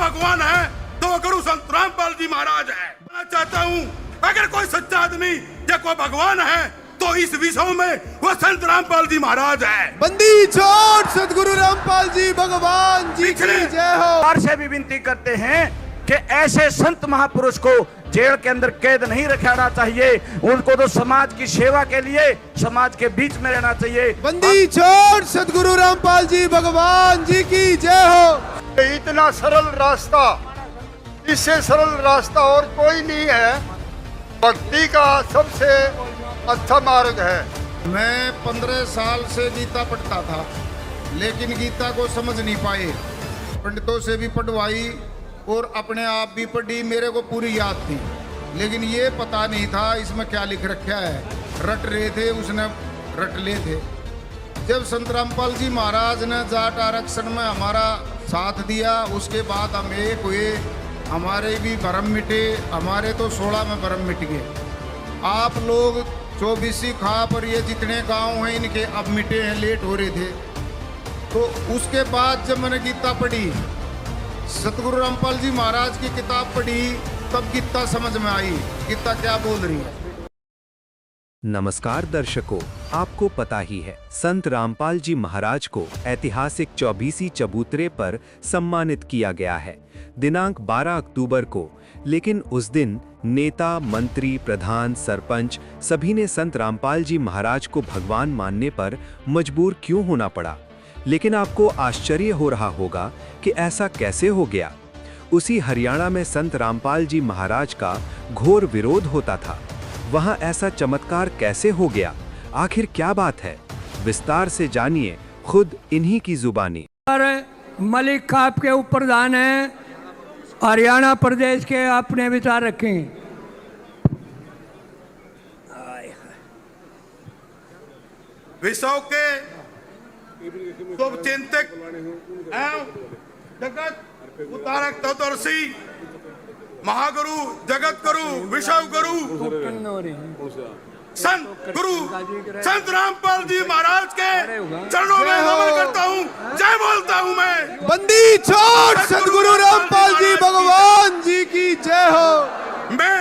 भगवान है तो वो गुरु संत रामपाल जी महाराज है। मैं चाहता हूँ अगर कोई सच्चा आदमी या कोई भगवान है तो इस विश्व में वो संत रामपाल जी महाराज है। बंदी छोड़ सदगुरु रामपाल जी भगवान जी की जय हो। सरकार से भी विनती करते हैं कि ऐसे संत महापुरुष को जेल के अंदर कैद नहीं रखना चाहिए, उनको तो समाज की सेवा के लिए समाज के बीच में रहना चाहिए। बंदी छोड़ सदगुरु रामपाल जी भगवान जी की जय हो। इतना सरल रास्ता, इससे सरल रास्ता और कोई नहीं है। भक्ति का सबसे अच्छा मार्ग है। मैं 15 साल से गीता पढ़ता था, लेकिन गीता को समझ नहीं पाए। पंडितों से भी पढ़वाई और अपने आप भी पढ़ी, मेरे को पूरी याद थी, लेकिन ये पता नहीं था इसमें क्या लिख रखा है। रट रहे थे, उसने रट ले थे। जब संत रामपाल जी महाराज ने जाट आरक्षण में हमारा साथ दिया, उसके बाद हम एक हुए, हमारे भी भरम मिटे। हमारे तो 16 में भरम मिट गए। आप लोग 24 खाप और ये जितने गांव हैं इनके अब मिटे हैं, लेट हो रहे थे। तो उसके बाद जब मैंने गीता पढ़ी, सतगुरु रामपाल जी महाराज की किताब पढ़ी, तब गीता समझ में आई, गीता क्या बोल रही है। नमस्कार दर्शकों, आपको पता ही है संत रामपाल जी महाराज को ऐतिहासिक 24 चबूतरे पर सम्मानित किया गया है दिनांक 12 अक्टूबर को। लेकिन उस दिन नेता, मंत्री, प्रधान, सरपंच सभी ने संत रामपाल जी महाराज को भगवान मानने पर मजबूर क्यों होना पड़ा। लेकिन आपको आश्चर्य हो रहा होगा कि ऐसा कैसे हो गया। उसी हरियाणा में संत रामपाल जी महाराज का घोर विरोध होता था, वहां ऐसा चमत्कार कैसे हो गया, आखिर क्या बात है, विस्तार से जानिए खुद इन्हीं की जुबानी। मलिक खाप के ऊपर प्रधान है हरियाणा प्रदेश के, अपने विचार रखें। विश्व के शुभ चिंतक एवं जगत उद्धारक तत्वदर्शी महागुरु, जगत गुरु, विश्व गुरु, संत गुरु संत रामपाल जी महाराज के चरणों में नमन करता हूँ, जय बोलता हूँ मैं। बंदी छोड़ सदगुरु रामपाल जी भगवान जी की जय हो। मैं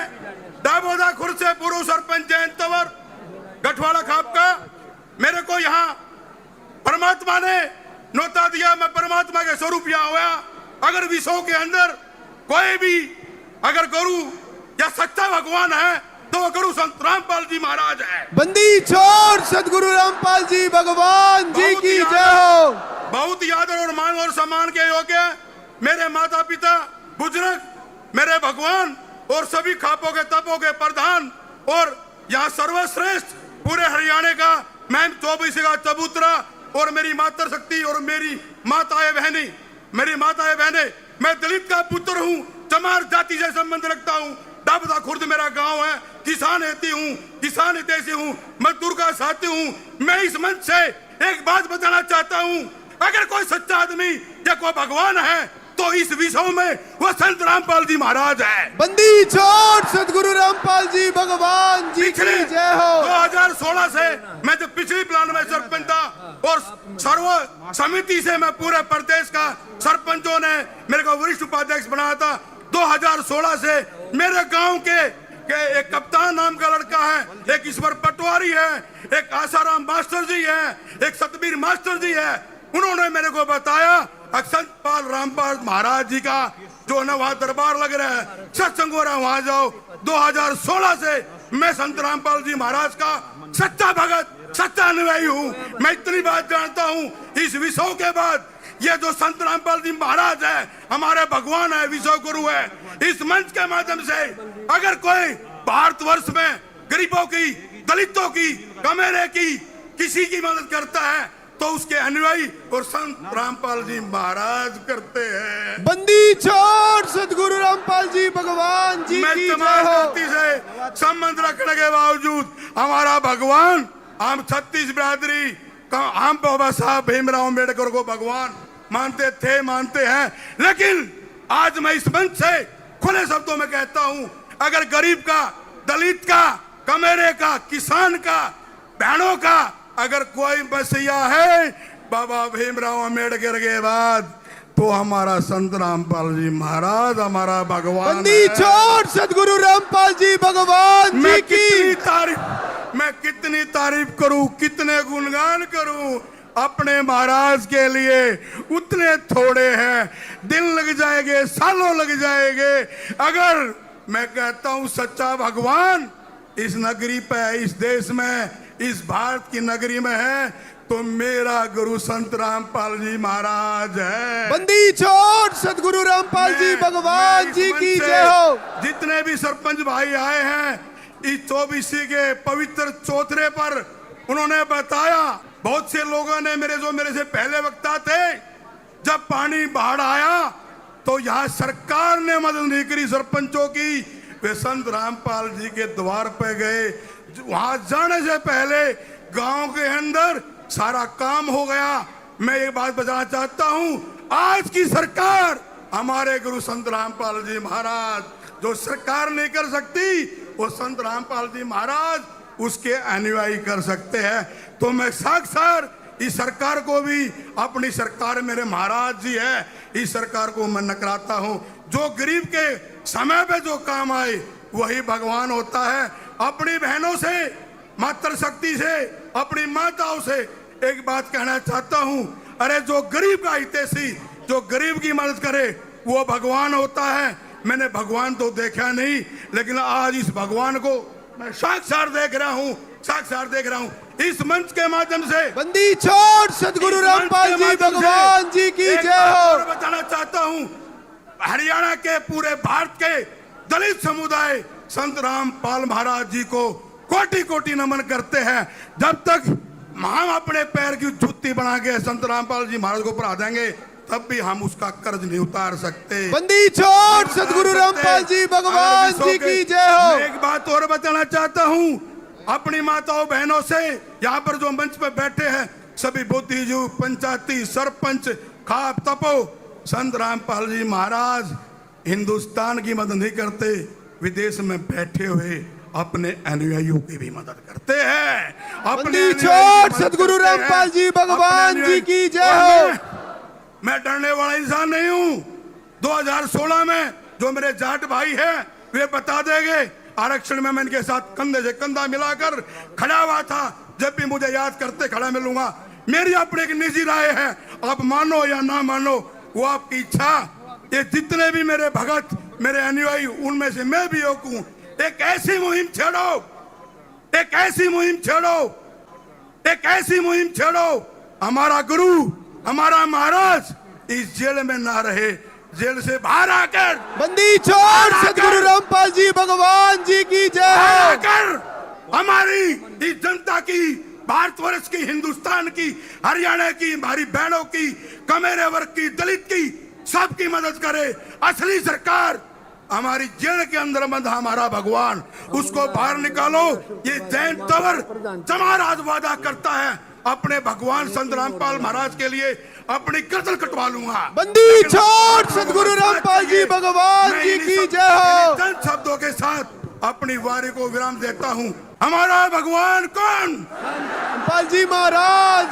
दामोदा खुर्द से पूर्व सरपंच जयंत तंवर गठवाड़ा खाप का, मेरे को यहाँ परमात्मा ने नौता दिया, मैं परमात्मा के स्वरूप यहाँ हुआ। अगर विश्व के अंदर कोई भी अगर गुरु या सच्चा भगवान है तो वो गुरु संत रामपाल जी महाराज है। बंदी छोड़ सदगुरु रामपाल जी भगवान जी की जय हो। बहुत ही आदर और मान और सम्मान के योग्य मेरे माता पिता, बुजुर्ग, मेरे भगवान और सभी खापों के तपों के प्रधान और यहाँ सर्वश्रेष्ठ पूरे हरियाणा का मैं 24 का चबूतरा और मेरी मातृ शक्ति और मेरी माताएं बहने, मैं दलित का पुत्र हूँ, चमार जाति से संबंध रखता हूँ। दाबोदा खुर्द मेरा गांव है, किसान हितैषी हूँ, मजदूर का साथी हूँ। मैं इस मंच से एक बात बताना चाहता हूँ, अगर कोई सच्चा आदमी या कोई भगवान है तो इस विश्व में वो संत रामपाल जी महाराज है। बंदी छोड़ सदगुरु रामपाल जी भगवान जी की जय हो। 2016 से मैं जब पिछली प्लान में सरपंच था और सर्व समिति से मैं पूरे प्रदेश का सरपंचों ने मेरे को वरिष्ठ उपाध्यक्ष बनाया था। 2016 से मेरे गांव के एक कप्तान नाम का लड़का है, एक ईश्वर पटवारी है, एक आसाराम मास्टर जी है, एक सतबीर मास्टर जी है। उन्होंने मेरे को बताया संत पाल रामपाल महाराज जी का जो है वहां दरबार लग रहा है, सत्संग हो रहा है, वहां जाओ। 2016 से मैं संत रामपाल जी महाराज का सच्चा भगत, सच्चा अनुयायी हूँ। मैं इतनी बात जानता हूँ, इस विश्व के बाद ये जो संत रामपाल जी महाराज है हमारे भगवान है, विश्व गुरु है। इस मंच के माध्यम से अगर कोई भारतवर्ष में गरीबों की, दलितों की, कमेरे की किसी की मदद करता है तो उसके अनुयायी और संत रामपाल जी महाराज करते हैं। बंदी छोड़ सदगुरु रामपाल जी भगवान जी की जय हो। जाति से संबंध रखने के बावजूद हमारा भगवान, हम 36 बिरादरी, हम बाबा साहब भीमराव अम्बेडकर को भगवान मानते थे, मानते हैं। लेकिन आज मैं इस मंच से खुले शब्दों में कहता हूं, अगर गरीब का, दलित का, कमेरे का, किसान का, बहनों का अगर कोई बसिया है बाबा भीमराव अम्बेडकर के बाद तो हमारा संत रामपाल जी महाराज हमारा भगवान बंदी है। छोड़ सदगुरु रामपाल जी भगवान जी की मैं कितनी तारीफ करूं, कितने गुणगान करूं अपने महाराज के लिए, उतने थोड़े हैं। दिन लग जाएंगे, सालों लग जाएंगे। अगर मैं कहता हूं सच्चा भगवान इस नगरी पे, इस देश में, इस भारत की नगरी में है, तो मेरा गुरु संत रामपाल जी महाराज है। बंदी छोड़ सदगुरु रामपाल जी भगवान जी की जय हो। जितने भी सरपंच भाई आए हैं इस 24 के पवित्र चौथरे पर, उन्होंने बताया, बहुत से लोगों ने मेरे से पहले वक्ता थे, जब पानी बाढ़ आया तो यहाँ सरकार ने मदद नहीं करी सरपंचों की। वे संत रामपाल जी के द्वार पे गए, वहां जाने से पहले गांव के अंदर सारा काम हो गया। मैं ये बात बताना चाहता हूं, आज की सरकार हमारे गुरु संत रामपाल जी महाराज, जो सरकार नहीं कर सकती वो संत रामपाल जी महाराज उसके अनुयायी कर सकते हैं। तो मैं साक्षात इस सरकार को भी, अपनी सरकार मेरे महाराज जी है, इस सरकार को मैं नकराता हूं। जो गरीब के समय पे जो काम आए वही भगवान होता है। अपनी बहनों से, मातृशक्ति से, अपनी माताओं से एक बात कहना चाहता हूं, अरे जो गरीब का हितैषी, जो गरीब की मदद करे वो भगवान होता है। मैंने भगवान तो देखा नहीं, लेकिन आज इस भगवान को मैं साक्षात देख रहा हूं, साक्षात देख रहा हूं इस मंच के माध्यम से। बंदी छोड़ सदगुरु रामपाल जी भगवान जी की जय हो। और बताना चाहता हूं, हरियाणा के, पूरे भारत के दलित समुदाय संत रामपाल महाराज जी को कोटि कोटि नमन करते हैं। जब तक हम अपने पैर की जूती बना के संत रामपाल जी महाराज को पढ़ा देंगे, तब भी हम उसका कर्ज नहीं उतार सकते। बंदी छोड़ सदगुरु रामपाल जी भगवान जी की जय हो। मैं एक बात और बताना चाहता हूं, अपनी माताओं बहनों से, यहाँ पर जो मंच पर बैठे हैं सभी बुद्धिजीवी, पंचायती सरपंच, खाप तपो, संत रामपाल जी महाराज हिंदुस्तान की मदद नहीं करते, विदेश में बैठे हुए अपने अनुयायियों की भी मदद करते हैं। बंदी छोड़ सदगुरु रामपाल जी भगवान जी की जय हो। मैं डरने वाला इंसान नहीं हूं। 2016 में जो मेरे जाट भाई हैं वे बता देंगे, आरक्षण में मैं इनके साथ कंधे से कंधा मिलाकर खड़ा हुआ था। जब भी मुझे याद करते खड़ा मिलूंगा। मेरी अपनी एक निजी राय है, आप मानो या ना मानो वो आपकी इच्छा। ये जितने भी मेरे भगत, मेरे अनुयायी, उनमें से मैं भी एक हूं। एक ऐसी मुहिम छेड़ो, एक ऐसी मुहिम छेड़ो, एक ऐसी मुहिम छेड़ो, हमारा गुरु, हमारा महाराज इस जेल में ना रहे, जेल से बाहर आकर, बंदी छोड़ सदगुरु रामपाल जी भगवान जी की जय हो। आकर हमारी इस जनता की, भारतवर्ष की, हिंदुस्तान की, हरियाणा की, हमारी बहनों की, कमेरे वर्ग की, दलित की, सबकी मदद करे। असली सरकार हमारी जेल के अंदर बंद हमारा भगवान, उसको बाहर निकालो। ये जैन तवर जमाराज वादा करता है, अपने भगवान संत रामपाल महाराज के लिए अपनी गर्दन कटवा लूंगा। बंदी छोड़ सदगुरु रामपाल जी भगवान जी की जय हो। चंद शब्दों के साथ अपनी वारी को विराम देता हूँ। हमारा भगवान कौन? रामपाल जी महाराज।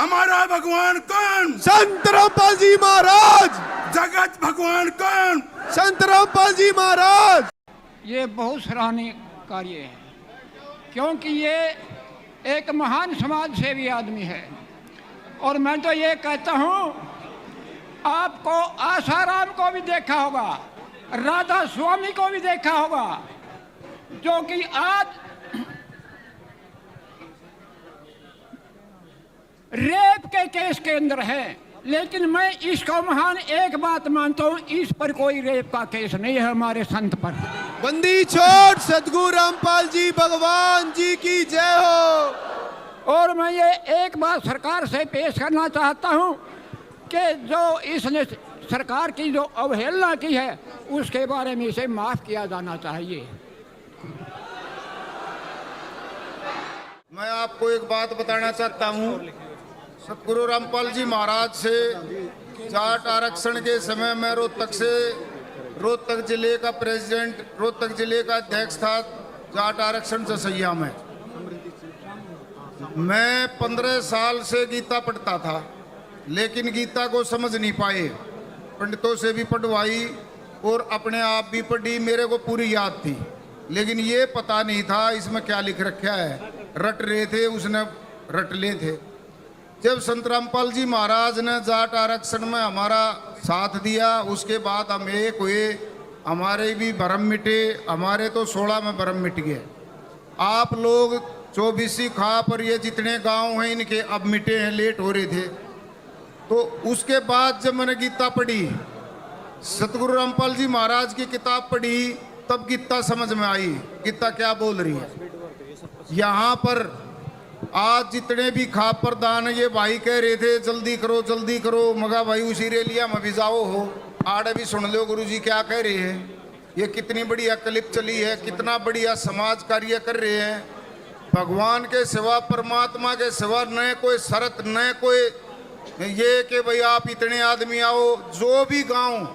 हमारा भगवान कौन? संत रामपाल जी महाराज। जगत भगवान कौन? संत रामपाल जी महाराज। ये बहुत सराहनीय कार्य है, क्योंकि ये एक महान समाज सेवी आदमी है। और मैं तो ये कहता हूँ, आपको आसाराम को भी देखा होगा, राधा स्वामी को भी देखा होगा, जो कि आज रेप के केस के अंदर है। लेकिन मैं इसको महान एक बात मानता हूँ, इस पर कोई रेप का केस नहीं है हमारे संत पर। बंदी छोड़ सदगुरु रामपाल जी भगवान जी की जय हो। और मैं ये एक बात सरकार से पेश करना चाहता हूँ कि जो इसने सरकार की जो अवहेलना की है, उसके बारे में इसे माफ़ किया जाना चाहिए। मैं आपको एक बात बताना चाहता हूँ, सतगुरु रामपाल जी महाराज से जाट आरक्षण के समय में रोहतक जिले का प्रेसिडेंट, रोहतक जिले का अध्यक्ष था जाट आरक्षण जसैया में। मैं 15 साल से गीता पढ़ता था, लेकिन गीता को समझ नहीं पाए। पंडितों से भी पढ़वाई और अपने आप भी पढ़ी, मेरे को पूरी याद थी। लेकिन ये पता नहीं था इसमें क्या लिख रखा है, रट रहे थे, उसने रट ले थे। जब संत रामपाल जी महाराज ने जाट आरक्षण में हमारा साथ दिया, उसके बाद हम एक हुए, हमारे भी भरम मिटे, हमारे तो 16 में भरम मिट गए। आप लोग 24 खाप और ये जितने गांव हैं इनके अब मिटे हैं, लेट हो रहे थे। तो उसके बाद जब मैंने गीता पढ़ी, सतगुरु रामपाल जी महाराज की किताब पढ़ी, तब गीता समझ में आई, गीता क्या बोल रही है। यहाँ पर आज जितने भी खाप प्रदान ये भाई कह रहे थे जल्दी करो, मगा भाई उसी रेलिया में भी जाओ हो, आड़े भी सुन लो गुरु जी क्या कह रहे हैं। ये कितनी बढ़िया क्लिप चली है, कितना बढ़िया समाज कार्य कर रहे हैं। भगवान के सिवा, परमात्मा के सिवा न कोई शरत, न कोई ये कि भाई आप इतने आदमी आओ। जो भी गांव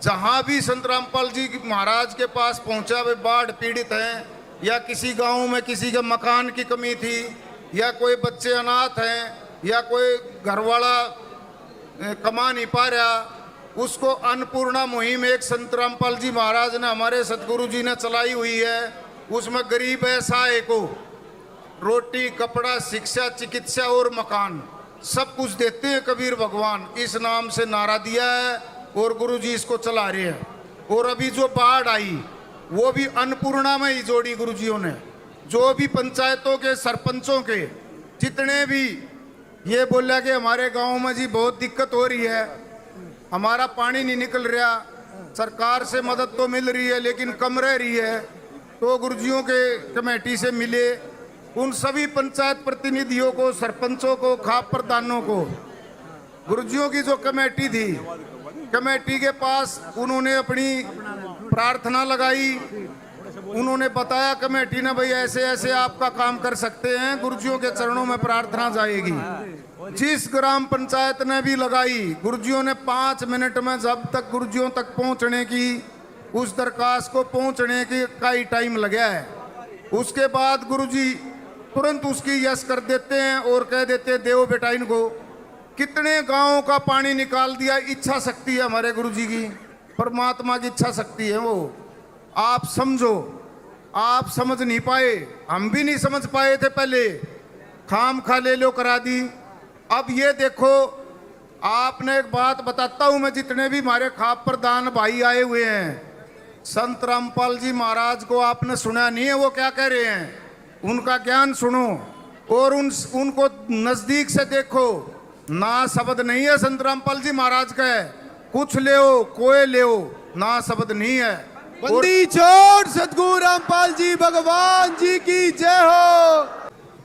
जहां भी संत रामपाल जी महाराज के पास पहुंचा, वे बाढ़ पीड़ित हैं, या किसी गांव में किसी के मकान की कमी थी, या कोई बच्चे अनाथ हैं, या कोई घरवाला कमा नहीं पा रहा, उसको अन्नपूर्णा मुहिम एक संत रामपाल जी महाराज ने, हमारे सतगुरु जी ने चलाई हुई है। उसमें गरीब असहाय को रोटी, कपड़ा, शिक्षा, चिकित्सा और मकान सब कुछ देते हैं कबीर भगवान। इस नाम से नारा दिया है और गुरु जी इसको चला रहे हैं। और अभी जो बाढ़ आई वो भी अन्नपूर्णा में ही जोड़ी गुरुजियों ने। जो भी पंचायतों के सरपंचों के जितने भी ये बोला कि हमारे गांव में जी बहुत दिक्कत हो रही है, हमारा पानी नहीं निकल रहा, सरकार से मदद तो मिल रही है लेकिन कम रह रही है, तो गुरुजियों के कमेटी से मिले, उन सभी पंचायत प्रतिनिधियों को, सरपंचों को, खाप प्रधानों को, गुरुजियों की जो कमेटी थी, कमेटी के पास उन्होंने अपनी प्रार्थना लगाई। उन्होंने बताया कमेटी ने, भाई ऐसे ऐसे आपका काम कर सकते हैं, गुरुजियों के चरणों में प्रार्थना जाएगी। जिस ग्राम पंचायत ने भी लगाई, गुरुजियों ने 5 मिनट में, जब तक गुरुजियों तक पहुंचने की, उस दरखास्त को पहुंचने की का ही टाइम लगा है। उसके बाद गुरुजी तुरंत उसकी यस कर देते हैं और कह देते हैं देव बेटा इनको। कितने गांवों का पानी निकाल दिया। इच्छा शक्ति है हमारे गुरुजी की, परमात्मा की इच्छा शक्ति है वो। आप समझो, आप समझ नहीं पाए, हम भी नहीं समझ पाए थे पहले, खाम खा ले लो करा दी। अब ये देखो, आपने एक बात बताता हूं मैं, जितने भी हमारे खाप प्रधान भाई आए हुए हैं, संत रामपाल जी महाराज को आपने सुना नहीं है वो क्या कह रहे हैं, उनका ज्ञान सुनो और उनको नजदीक से देखो। ना शब्द नहीं है संत रामपाल जी महाराज का, कुछ ले कोई ले, ना शब्द नहीं है। बंदी छोड़ सतगुरु रामपाल जी भगवान जी की जय हो।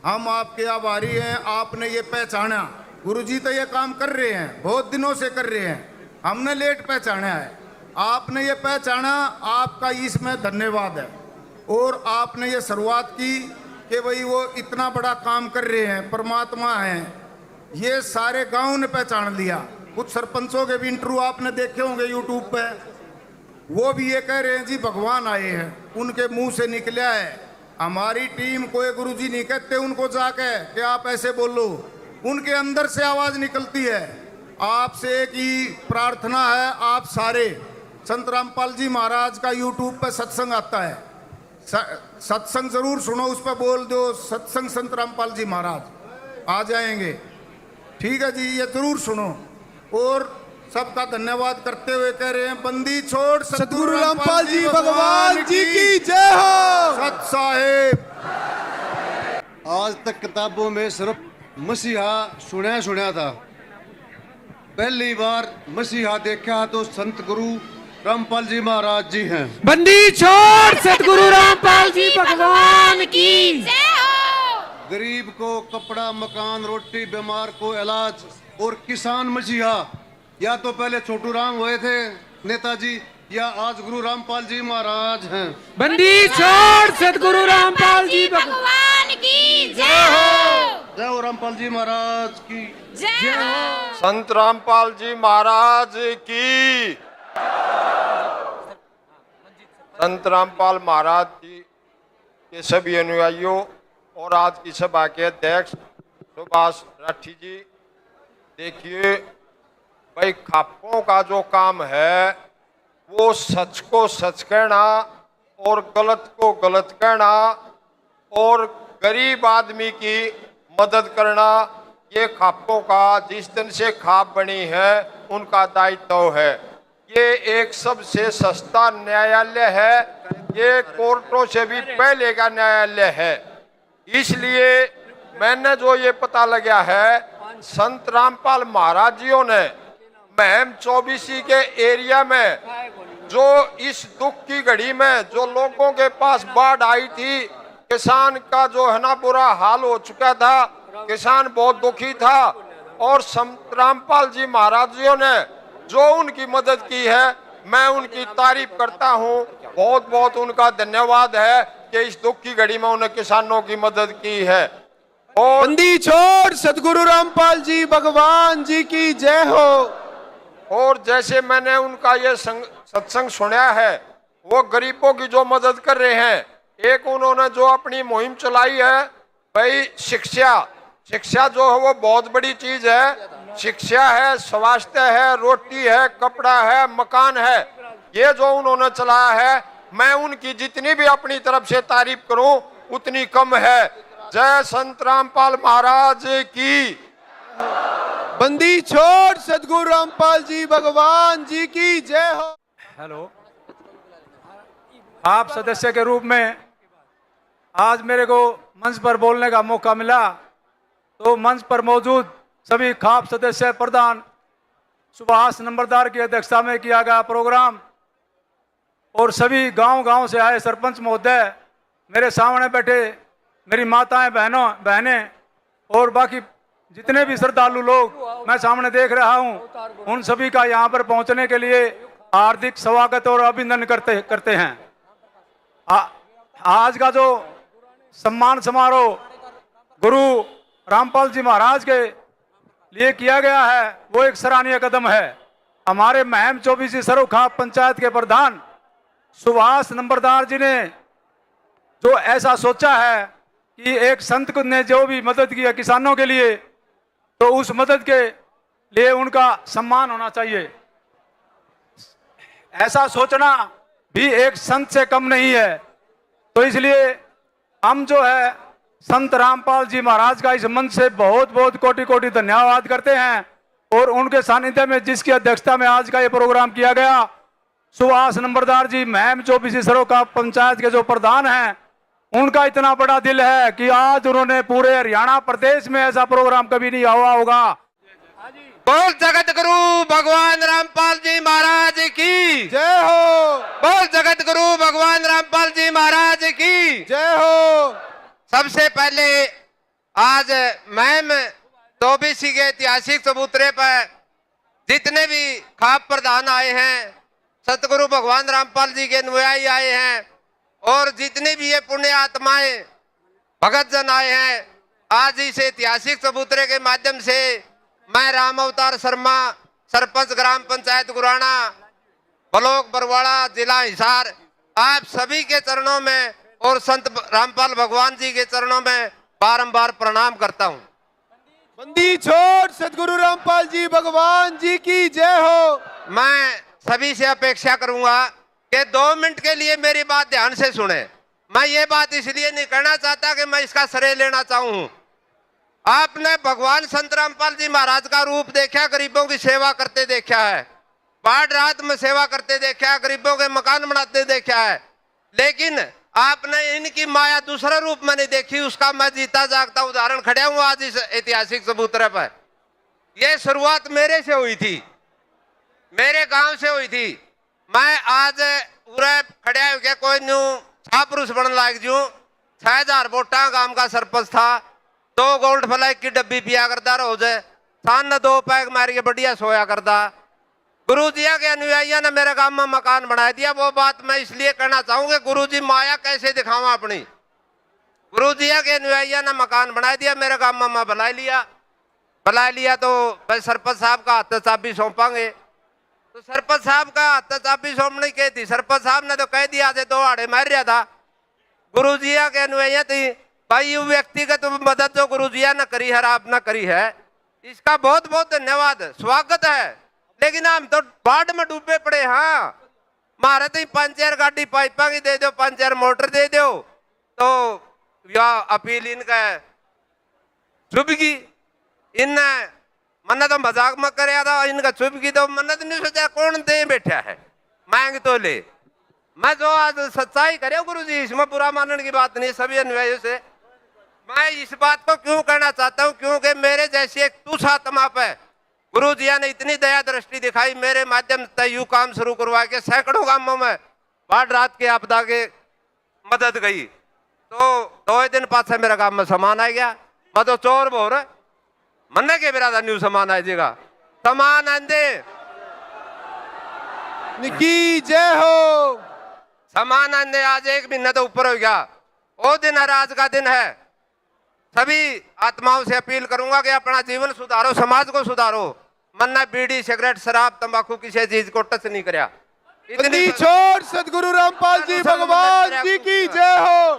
हम आपके आभारी हैं, आपने ये पहचाना। गुरुजी तो ये काम कर रहे हैं, बहुत दिनों से कर रहे हैं, हमने लेट पहचाना है, आपने ये पहचाना, आपका इसमें धन्यवाद है। और आपने ये शुरुआत की कि भाई वो इतना बड़ा काम कर रहे हैं, परमात्मा हैं, ये सारे गांव ने पहचान लिया। कुछ सरपंचों के भी इंटरव्यू आपने देखे होंगे यूट्यूब पे, वो भी ये कह रहे हैं जी भगवान आए हैं, उनके मुंह से निकला है। हमारी टीम कोई गुरुजी नहीं कहते उनको जाके कि आप ऐसे बोलो, उनके अंदर से आवाज निकलती है। आपसे एक ही प्रार्थना है, आप सारे संत रामपाल जी महाराज का यूट्यूब पे सत्संग आता है, सत्संग जरूर सुनो, उस पर बोल दो सत्संग संत रामपाल जी महाराज, आ जाएंगे। ठीक है जी, ये जरूर सुनो। और सबका धन्यवाद करते हुए कह रहे हैं, बंदी छोड़ सतगुरु रामपाल जी भगवान जी की जय हो। सत साहेब। आज तक किताबों में सिर्फ मसीहा सुना था, पहली बार मसीहा देखा तो संत गुरु रामपाल जी महाराज जी हैं। बंदी छोड़ सतगुरु रामपाल जी भगवान की जय हो। गरीब को कपड़ा, मकान, रोटी, बीमार को इलाज, और किसान मसीहा या तो पहले छोटू राम हुए थे नेताजी, या आज गुरु रामपाल जी महाराज हैं। बंदी छोड़ सतगुरु रामपाल जी भगवान की जय हो। जय हो रामपाल जी महाराज की जय हो। संत रामपाल जी महाराज की, संत रामपाल महाराज जी के सभी अनुयायियों और आज की सभा के अध्यक्ष सुभाष राठी जी, देखिए भाई खापों का जो काम है वो सच को सच कहना और गलत को गलत कहना और गरीब आदमी की मदद करना, ये खापों का जिस दिन से खाप बनी है उनका दायित्व है। ये एक सबसे सस्ता न्यायालय है, ये कोर्टों से भी पहले का न्यायालय है। इसलिए मैंने जो ये पता लगा है, संत रामपाल महाराज जियों ने महम 24 के एरिया में जो इस दुख की घड़ी में जो लोगों के पास बाढ़ आई थी, किसान का जो है ना बुरा हाल हो चुका था, किसान बहुत दुखी था, और संत रामपाल जी महाराज जियों ने जो उनकी मदद की है, मैं उनकी तारीफ करता हूँ। बहुत बहुत उनका धन्यवाद है कि इस दुख की घड़ी में उन्हें किसानों की मदद की है। और बंदी छोड़ सदगुरु रामपाल जी भगवान जी की जय हो। और जैसे मैंने उनका ये सत्संग सुना है, वो गरीबों की जो मदद कर रहे हैं, एक उन्होंने जो अपनी मुहिम चलाई है, भाई शिक्षा जो है वो बहुत बड़ी चीज है। शिक्षा है, स्वास्थ्य है, रोटी है, कपड़ा है, मकान है, ये जो उन्होंने चलाया है, मैं उनकी जितनी भी अपनी तरफ से तारीफ करूं उतनी कम है। जय संत रामपाल महाराज की। बंदी छोड़ सदगुरु रामपाल जी भगवान जी की जय हो। हेलो, आप सदस्य के रूप में आज मेरे को मंच पर बोलने का मौका मिला, तो मंच पर मौजूद सभी खाप सदस्य प्रधान सुभाष नंबरदार की अध्यक्षता में किया गया प्रोग्राम और सभी गांव से आए सरपंच महोदय, मेरे सामने बैठे मेरी माताएं बहनें और बाकी जितने भी श्रद्धालु लोग मैं सामने देख रहा हूं, उन सभी का यहां पर पहुंचने के लिए हार्दिक स्वागत और अभिनंदन करते हैं। आज का जो सम्मान समारोह गुरु रामपाल जी महाराज के लिए किया गया है, वो एक सराहनीय कदम है। हमारे महम 24 सरोखाप पंचायत के प्रधान सुभाष नंबरदार जी ने जो ऐसा सोचा है कि एक संत ने जो भी मदद की है किसानों के लिए, तो उस मदद के लिए उनका सम्मान होना चाहिए। ऐसा सोचना भी एक संत से कम नहीं है। तो इसलिए हम जो है संत रामपाल जी महाराज का इस मंच से बहुत बहुत कोटि कोटि धन्यवाद करते हैं। और उनके सानिध्य में जिसकी अध्यक्षता में आज का ये प्रोग्राम किया गया, सुभाष नंबरदार जी महम 24 सरोखाप पंचायत के जो प्रधान हैं, उनका इतना बड़ा दिल है कि आज उन्होंने पूरे हरियाणा प्रदेश में ऐसा प्रोग्राम कभी नहीं हुआ होगा। बोल जगत गुरु भगवान रामपाल जी महाराज की जय हो। बोल जगत गुरु भगवान रामपाल जी महाराज की जय हो। सबसे पहले आज महम 24 के ऐतिहासिक चबूतरे पर जितने भी खाप प्रधान आए हैं, सतगुरु भगवान रामपाल जी के अनुयायी आए हैं और जितने भी ये पुण्य आत्माएं भगत जन आए हैं, आज इस ऐतिहासिक चबूतरे के माध्यम से मैं राम अवतार शर्मा, सरपंच ग्राम पंचायत गुराना, ब्लॉक बरवाड़ा, जिला हिसार, आप सभी के चरणों में और संत रामपाल भगवान जी के चरणों में बारंबार प्रणाम करता हूं। बंदी छोड़ सदगुरु रामपाल जी भगवान जी की जय हो। मैं सभी से अपेक्षा करूंगा कि 2 मिनट के लिए मेरी बात ध्यान से सुने। मैं ये बात इसलिए नहीं कहना चाहता कि मैं इसका श्रेय लेना चाहूं। आपने भगवान संत रामपाल जी महाराज का रूप देखा, गरीबों की सेवा करते देखा है, बाढ़ रात में सेवा करते देखा है, गरीबों के मकान बनाते देखा है, लेकिन आपने इनकी माया दूसरा रूप में नहीं देखी। उसका मैं जीता जागता उदाहरण खड़ा हूं आज इस ऐतिहासिक चबूतरे पर। यह शुरुआत मेरे से हुई थी, मेरे गांव से हुई थी। मैं आज पूरे खड़ा हो गया, कोई न्यू छापुरुष बन लाग जू। 6000 वोटा गांव का सरपंच था, 2 गोल्ड फ्लैग की डब्बी पिया करता रोज, सान 2 पैग मार के बढ़िया सोया करता। गुरु जी के अनुयायियों ने मेरे गांव में मकान बना दिया। वो बात मैं इसलिए कहना चाहूंगा, गुरु जी माया कैसे दिखाऊं अपनी। गुरु जी के अनुयायियों ने मकान बना दिया, मेरे गांव में मैं बुला लिया तो भाई सरपंच साहब का हाथ चाबी सौंपांगे। तो सरपंच साहब का हाथ चाबी सौंपने की थी, सरपंच साहब ने तो कह दिया आज 2 आड़े मार रहा था। गुरु जी के अनुयायी थी भाई, ये व्यक्तिगत मदद जो गुरु जी ने करी है, आपने करी है, इसका बहुत बहुत धन्यवाद, स्वागत है। लेकिन हम तो बाढ़ में डूबे पड़े। हाँ, मारे तो 5-4 गाड़ी पाइपा की दे दो, 5-4 मोटर दे दो, तो या अपील इनका चुभगी। इन मन्ना तो मजाक में कर था, इनका चुभगी तो मन्ना तो नहीं सोचा कौन दे बैठा है, मांग तो ले। मैं जो आज सच्चाई करे गुरु जी, इसमें बुरा मानने की बात नहीं, सभी अनुयायियों से मैं इस बात को क्यों कहना चाहता हूँ, क्योंकि मेरे जैसी एक तुच्छ आत्मा पे गुरु जी ने इतनी दया दृष्टि दिखाई, मेरे माध्यम से यू काम शुरू करवा के सैकड़ों गांवों में बाढ़ रात के आपदा के मदद गई। तो 2 दिन पाछे मेरा गांव में सामान आ गया, मैं तो चोर बोर मन्ने के बिरादा न्यू सामान आ जाएगा, सामान आंदे निकी जय हो। सामान आंदे आज 1 महीना तो ऊपर हो गया। वो दिन है, आज का दिन है। सभी आत्माओं से अपील करूंगा कि अपना जीवन सुधारो, समाज को सुधारो। मन्ना बीड़ी सिगरेट शराब तंबाकू किसी चीज को टच नहीं कराया। इतनी छोड़ सदगुरु रामपाल जी भगवान जी की जय हो।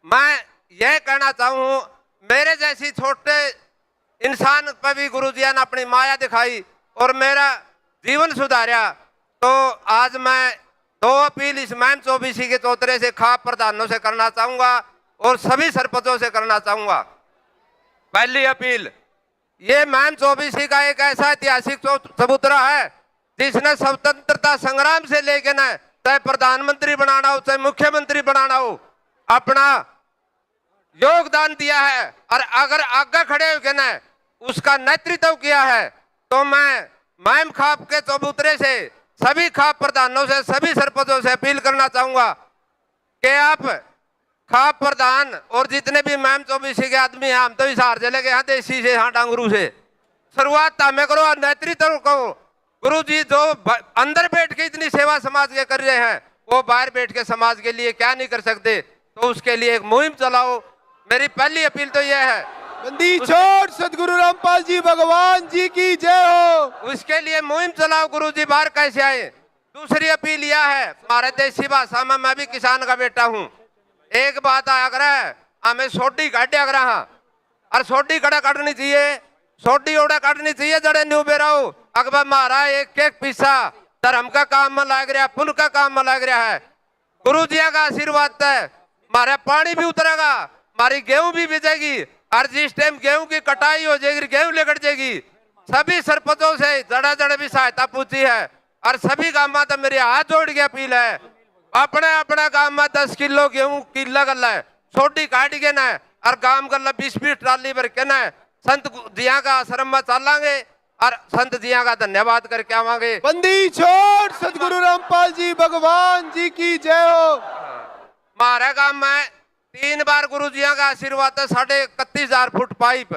मैं यह कहना चाहूँ, मेरे जैसी छोटे इंसान पर भी गुरु जी ने अपनी माया दिखाई और मेरा जीवन सुधारा। तो आज मैं 2 अपील इस मैम 24 के चौतरे से खाप प्रधानों से करना चाहूंगा और सभी सरपंचों से करना चाहूंगा। पहली अपील, ये मैम 24 का एक ऐसा ऐतिहासिक चबूतरा है जिसने स्वतंत्रता संग्राम से लेके न चाहे प्रधानमंत्री बनाना हो चाहे मुख्यमंत्री बनाना हो अपना योगदान दिया है, और अगर आगे खड़े होकर न उसका नेतृत्व किया है। तो मैं मैम खाप के चबूतरे से सभी खाप प्रधानों से सभी सरपंचों से अपील करना चाहूंगा कि आप खाप प्रधान और जितने भी मैम 24 के आदमी हैं, हम तो इस हार जिले के यहाँ देसी से, यहाँ डांगरू से शुरुआत हमें करो और नेतृत्व करो। गुरु जी जो अंदर बैठ के इतनी सेवा समाज के कर रहे हैं, वो बाहर बैठ के समाज के लिए क्या नहीं कर सकते, तो उसके लिए एक मुहिम चलाओ। मेरी पहली अपील तो यह है। बंदी छोड़ सदगुरु रामपाल जी भगवान जी की जय हो। उसके लिए मुहिम चलाओ, गुरु जी बाहर कैसे आए। दूसरी अपील यह है, हमारे देसी भाषा में, मैं भी किसान का बेटा हूँ, एक बात आया करे, हमें सोडी काटे अगर और सोडी कड़ा काटनी चाहिए, सोडी ओड़ा काटनी चाहिए जड़े न्यू बेराओ। अकबर मारा एक एक पिस्सा धर्म का काम में लग रहा है, पुण्य का में लग रहा है। गुरु जी का आशीर्वाद है, हमारा पानी भी उतरेगा, हमारी गेहूं भी बिजेगी, और जिस टाइम गेहूं की कटाई हो जाएगी, गेहूं लेकर जाएगी। सभी सरपंचों से जड़ा जड़े भी सहायता पूछी है, और सभी गांव में तो मेरे हाथ जोड़ के अपील है, अपने अपने गांव में 10 किलो गेहूं किला गला है, छोटी काट के न और गांव गला 20-20 ट्राली भर के न संत जिया का आश्रम में चलांगे और संत जिया का धन्यवाद करके आवांगे। बंदी छोड़ सदगुरु रामपाल जी भगवान जी की जय हो। हमारे गांव में 3 बार गुरु जिया का आशीर्वाद है, 31,500 फुट पाइप,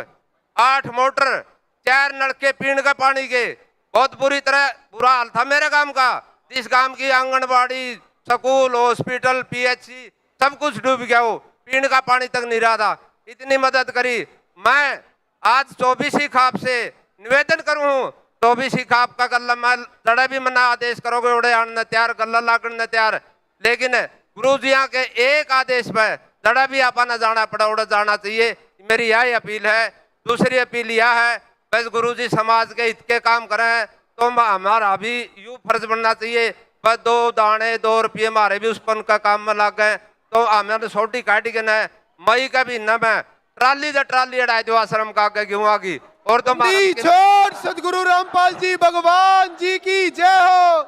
8 मोटर, 4 नलके पीने के पानी के। बहुत बुरी तरह बुरा हाल था मेरे गांव का। इस गांव की आंगनबाड़ी, स्कूल, हॉस्पिटल, पीएचसी सब कुछ डूब गया, हो पीने का पानी तक नहीं रहा था। इतनी मदद करी। मैं आज 24 खाप से निवेदन करूं, 24 खाप का गल्ला मैं जड़ा भी मना आदेश करोगे उड़े आने तैयार, गल्ला लागने तैयार, लेकिन गुरु जिया के एक आदेश पर जड़ा भी आपा न जाना पड़ा उड़ा जाना चाहिए। मेरी यही अपील है। दूसरी अपील यह है, बस गुरु जी समाज के हित के काम करें तो हमारा भी यूं फर्ज बनना चाहिए, बस 2 दाने 2 रुपये हमारे भी उस पन का काम में लग गए तो हमें छोटी काट के न मई का भी न मैं ट्राली अड़ाई दो आश्रम का आगे गेहूं आगी। और तो छोड़ सदगुरु रामपाल जी भगवान जी की जय हो।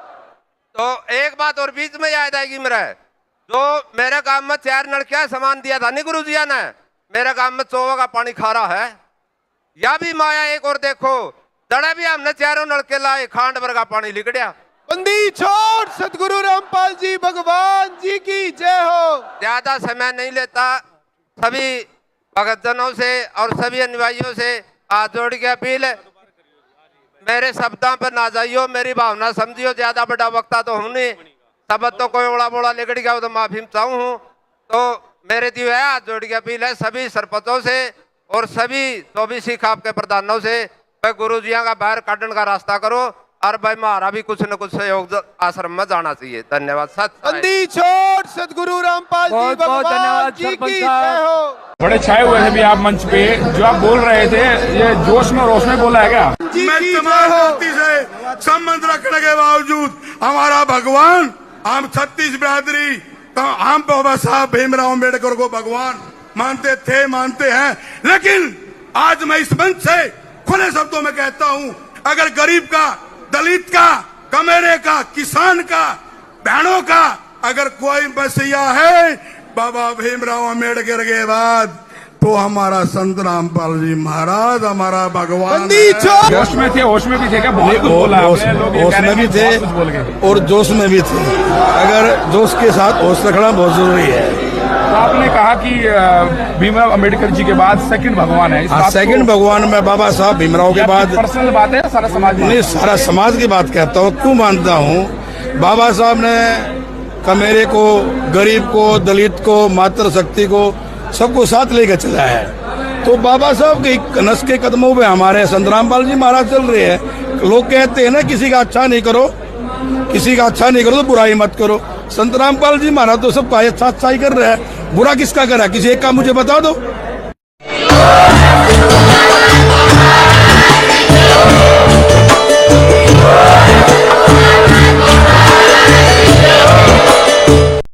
तो एक बात और बीच में याद आएगी मेरा, जो मेरे गांव में 4 नलकियां सामान दिया था नहीं गुरु जी ने, मेरे गांव में 24 का पानी खारा है। या भी माया एक और देखो, दड़ा भी हमने 4 नलके लाए, खांड भर का पानी लिकड़िया। बंदी छोड़ सदगुरु रामपाल जी भगवान जी की जय हो। ज्यादा समय नहीं लेता, सभी भगतजनों से और सभी अनुयायियों से हाथ जोड़ के अपील है, मेरे शब्दों पर ना जाइयो, मेरी भावना समझियो, ज्यादा बड़ा वक्ता तो हूं नहीं, शब्द तो कोई बड़ा बोला लिकड़ गया तो माफी चाहूँ। तो मेरे दिए है हाथ जोड़ के अपील है सभी सरपंचों से और सभी 24 खाप के प्रधानों से, गुरु जिया का बाहर काटने का रास्ता करो और भाई हमारा भी कुछ न कुछ सहयोग आश्रम में जाना चाहिए। धन्यवाद। बंदी छोड़ सदगुरु रामपाल जी बहुत बहुत भगवान धन्यवाद जी सरपंच की साहब। जय हो। बड़े छाए हुए थे भी आप मंच पे, जो आप बोल रहे थे ये जोश में रोश में बोला है क्या? जी मैं की तमाम जय हो। जाति से संबंध रखने के बावजूद हमारा भगवान, हम 36 बिरादरी तो हम बाबा साहब भीमराव अम्बेडकर को भगवान मानते थे, मानते हैं। लेकिन आज मैं इस मंच से खुले शब्दों में कहता हूं, अगर गरीब का, दलित का, कमेरे का, किसान का, बहनों का अगर कोई मसीहा है बाबा भीमराव अम्बेडकर के बाद, तो हमारा संत रामपाल जी महाराज हमारा भगवान बंदी है। छोड़। होश में थे, होश में भी थे क्या? बहुत कुछ बोला आपने, लोग ये होश कह रहे में भी हैं कि थे बहुत कुछ बोल गए। और जोश में भी थे। अगर जोश के साथ होश रखना बहुत जरूरी है। तो आपने कहा कि भीमराव अंबेडकर जी के बाद सेकंड भगवान है। इस बात को- सेकंड भगवान में बाबा साहब भीमराव के बाद पर्सनल बात है, सारा समाज में नहीं, सारा समाज की बात कहता हूँ। क्यों मानता हूँ? बाबा साहब ने कमेरे को, गरीब को, दलित को, मातृशक्ति को, सबको साथ लेकर चला है। तो बाबा साहब के कनस के कदमों पे हमारे संत रामपाल जी महाराज चल रहे हैं। लोग कहते हैं ना, किसी का अच्छा नहीं करो, किसी का अच्छा नहीं करो तो बुराई मत करो। संत रामपाल जी महाराज तो सबका अच्छा ही कर रहे हैं। बुरा किसका करा? किसी एक का मुझे बता दो।